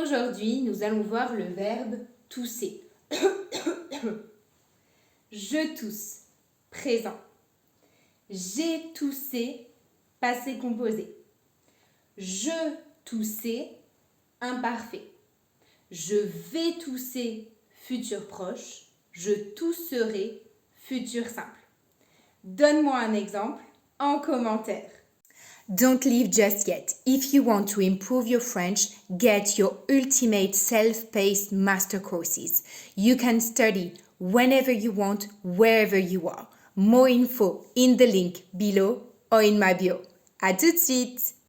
Aujourd'hui, nous allons voir le verbe tousser. Je tousse, présent. J'ai toussé, passé composé. Je toussais, imparfait. Je vais tousser, futur proche. Je tousserai, futur simple. Donne-moi un exemple en commentaire. Don't leave just yet. If you want to improve your French, get your ultimate self-paced master courses. You can study whenever you want, wherever you are. More info in the link below or in my bio. À tout de suite!